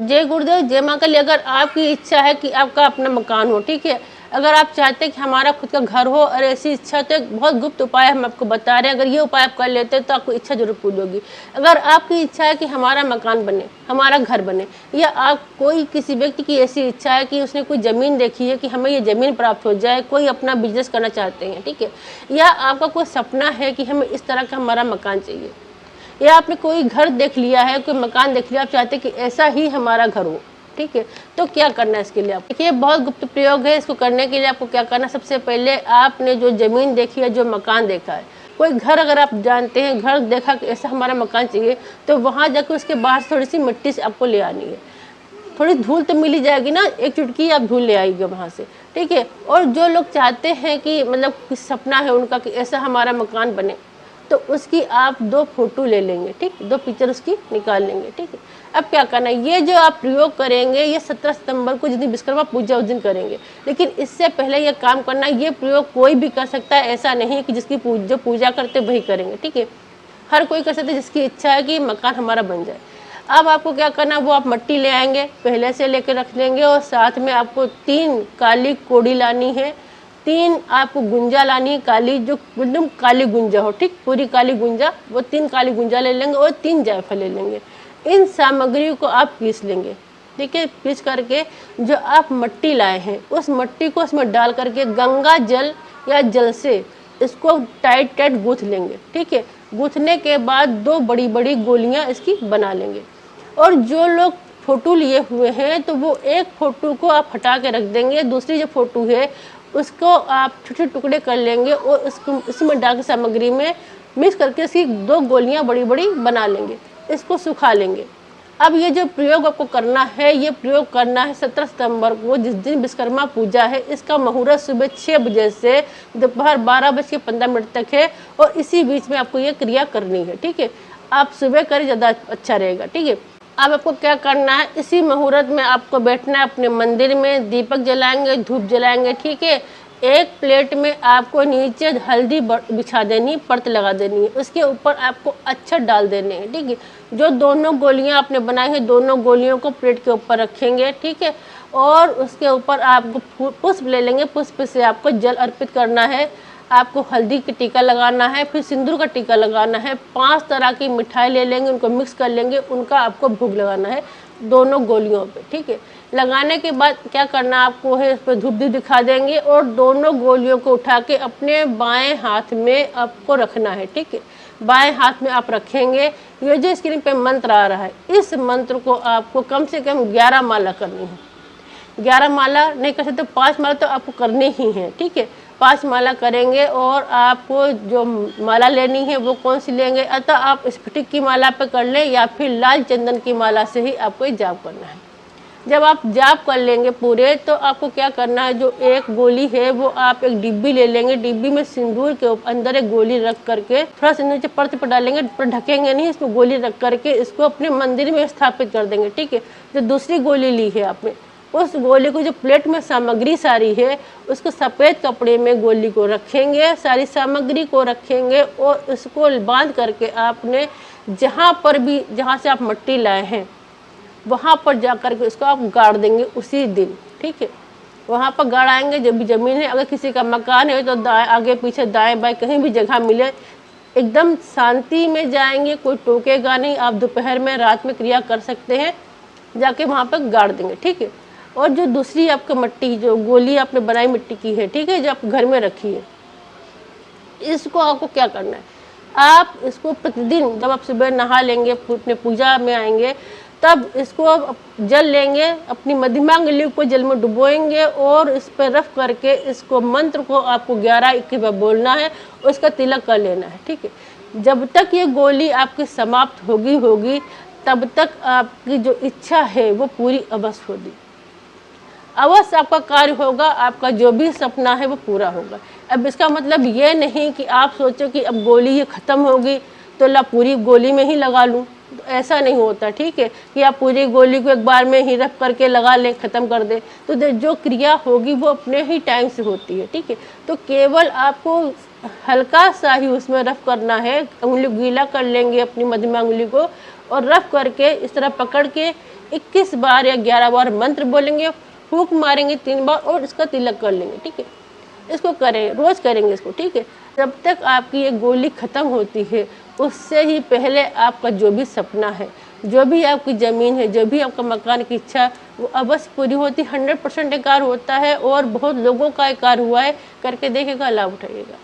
जय गुरुदेव, जय माँ काली। अगर आपकी इच्छा है कि आपका अपना मकान हो, ठीक है, अगर आप चाहते हैं कि हमारा खुद का घर हो और ऐसी इच्छा, तो एक बहुत गुप्त उपाय हम आपको बता रहे हैं। अगर ये उपाय आप कर लेते हैं तो आपको इच्छा जरूर पूरी होगी। अगर आपकी इच्छा है कि हमारा मकान बने, हमारा घर बने, या आप कोई किसी व्यक्ति की ऐसी इच्छा है कि उसने कोई ज़मीन देखी है कि हमें ये ज़मीन प्राप्त हो जाए, कोई अपना बिजनेस करना चाहते हैं, ठीक है, या आपका कोई सपना है कि हमें इस तरह का हमारा मकान चाहिए, या आपने कोई घर देख लिया है, कोई मकान देख लिया, आप चाहते हैं कि ऐसा ही हमारा घर हो, ठीक है, तो क्या करना है इसके लिए। आप देखिए, बहुत गुप्त प्रयोग है। इसको करने के लिए आपको क्या करना है, सबसे पहले आपने जो ज़मीन देखी है, जो मकान देखा है, कोई घर अगर आप जानते हैं, घर देखा कि ऐसा हमारा मकान चाहिए, तो वहाँ जाकर उसके बाहर से थोड़ी सी मिट्टी से आपको ले आनी है। थोड़ी धूल तो मिल ही जाएगी ना, एक चुटकी आप धूल ले आएगी वहाँ से, ठीक है। और जो लोग चाहते हैं कि मतलब कुछ सपना है उनका कि ऐसा हमारा मकान बने, तो उसकी आप 2 फोटो ले लेंगे, ठीक, 2 पिक्चर उसकी निकाल लेंगे, ठीक है। अब क्या करना है, ये जो आप प्रयोग करेंगे ये 17 सितंबर को, जिस दिन विश्वकर्मा पूजा उस दिन करेंगे, लेकिन इससे पहले ये काम करना है। ये प्रयोग कोई भी कर सकता है, ऐसा नहीं कि जिसकी जो पूजा करते वही करेंगे, ठीक है, हर कोई कर सकता है जिसकी इच्छा है कि मकान हमारा बन जाए। अब आपको क्या करना है, वो आप मिट्टी ले आएंगे, पहले से लेकर रख लेंगे, और साथ में आपको 3 काली कोड़ी लानी है, 3 आपको गुंजा लानी है काली, जो एकदम काली गुंजा हो, ठीक, पूरी काली गुंजा, वो 3 काली गुंजा ले लेंगे, और 3 जायफल ले लेंगे। इन सामग्री को आप पीस लेंगे, ठीक है। पीस करके जो आप मिट्टी लाए हैं, उस मिट्टी को इसमें डाल करके गंगा जल या जल से इसको टाइट टाइट गूँथ लेंगे, ठीक है। गूँथने के बाद 2 बड़ी बड़ी गोलियां इसकी बना लेंगे। और जो लोग फोटो लिए हुए हैं, तो वो एक फोटो को आप हटा के रख देंगे, दूसरी जो फोटो है उसको आप छोटे टुकड़े कर लेंगे, और इसको इसमें डाल के सामग्री में मिक्स करके इसकी 2 गोलियां बड़ी बड़ी बना लेंगे, इसको सुखा लेंगे। अब ये जो प्रयोग आपको करना है, ये प्रयोग करना है 17 सितंबर को, जिस दिन विश्वकर्मा पूजा है। इसका मुहूर्त सुबह 6 बजे से दोपहर 12:15 तक है, और इसी बीच में आपको ये क्रिया करनी है, ठीक है। आप सुबह करें, ज़्यादा अच्छा रहेगा, ठीक है। अब आपको क्या करना है, इसी मुहूर्त में आपको बैठना है अपने मंदिर में, दीपक जलाएंगे, धूप जलाएंगे, ठीक है। एक प्लेट में आपको नीचे हल्दी बिछा देनी, परत लगा देनी है, उसके ऊपर आपको अक्षत डाल देने हैं, ठीक है। जो दोनों गोलियां आपने बनाई हैं, दोनों गोलियों को प्लेट के ऊपर रखेंगे, ठीक है। और उसके ऊपर आपको पुष्प ले लेंगे, पुष्प से आपको जल अर्पित करना है, आपको हल्दी का टीका लगाना है, फिर सिंदूर का टीका लगाना है, 5 तरह की मिठाई ले लेंगे, उनको मिक्स कर लेंगे, उनका आपको भोग लगाना है दोनों गोलियों पे, ठीक है। लगाने के बाद क्या करना आपको है, इस पर धूप भी दिखा देंगे, और दोनों गोलियों को उठा के अपने बाएं हाथ में आपको रखना है, ठीक है। बाएं हाथ में आप रखेंगे। ये जो स्क्रीन पे मंत्र आ रहा है, इस मंत्र को आपको कम से कम 11 माला करनी है। 11 माला नहीं कर सकते, 5 माला तो आपको करनी ही है, ठीक है। 5 माला करेंगे, और आपको जो माला लेनी है वो कौन सी लेंगे, अतः आप स्फटिक की माला पे कर लें, या फिर लाल चंदन की माला से ही आपको जाप करना है। जब आप जाप कर लेंगे पूरे, तो आपको क्या करना है, जो एक गोली है वो आप एक डिब्बी ले लेंगे, डिब्बी में सिंदूर के अंदर एक गोली रख करके थोड़ा सा नीचे परत पर डालेंगे, पर ढकेंगे नहीं, इसमें गोली रख करके इसको अपने मंदिर में स्थापित कर देंगे, ठीक है। जो दूसरी गोली ली है आपने, उस गोली को, जो प्लेट में सामग्री सारी है, उसको सफ़ेद कपड़े में गोली को रखेंगे, सारी सामग्री को रखेंगे, और उसको बांध करके आपने जहाँ पर भी, जहाँ से आप मिट्टी लाए हैं, वहाँ पर जा कर के उसको आप गाड़ देंगे उसी दिन, ठीक है। वहाँ पर गाड़ाएंगे। जब भी ज़मीन है, अगर किसी का मकान है, तो आगे पीछे दाएं बाएं कहीं भी जगह मिले, एकदम शांति में जाएंगे, कोई टोकेगा नहीं। आप दोपहर में, रात में क्रिया कर सकते हैं, जाके वहाँ पर गाड़ देंगे, ठीक है। और जो दूसरी आपका मिट्टी, जो गोली आपने बनाई मिट्टी की है, ठीक है, जो आप घर में रखी है, इसको आपको क्या करना है, आप इसको प्रतिदिन जब आप सुबह नहा लेंगे, अपने पूजा में आएंगे, तब इसको जल लेंगे, अपनी मध्यमा अंगुली को जल में डुबोएंगे, और इस पर रख करके इसको मंत्र को आपको 11-21 बार बोलना है, उसका तिलक कर लेना है, ठीक है। जब तक ये गोली आपकी समाप्त होगी, तब तक आपकी जो इच्छा है वो पूरी अवश्य होगी, अवश्य आपका कार्य होगा, आपका जो भी सपना है वो पूरा होगा। अब इसका मतलब ये नहीं कि आप सोचो कि अब गोली ये ख़त्म होगी तो ला पूरी गोली में ही लगा लूँ, तो ऐसा नहीं होता, ठीक है, कि आप पूरी गोली को एक बार में ही रख करके लगा लें, ख़त्म कर दें। तो जो क्रिया होगी वो अपने ही टाइम से होती है, ठीक है। तो केवल आपको हल्का सा ही उसमें रफ करना है, उंगली गीला कर लेंगे अपनी मध्यमा उंगली को, और रफ करके इस तरह पकड़ के 21 बार या 11 बार मंत्र बोलेंगे, फूंक मारेंगे 3 बार और इसका तिलक कर लेंगे, ठीक है। इसको करें, रोज़ करेंगे इसको, ठीक है। जब तक आपकी ये गोली ख़त्म होती है, उससे ही पहले आपका जो भी सपना है, जो भी आपकी ज़मीन है, जो भी आपका मकान की इच्छा है, वो अवश्य पूरी होती, 100% ये कार्य होता है और बहुत लोगों का ये कार्य हुआ है। करके देखिएगा, लाभ उठाइएगा।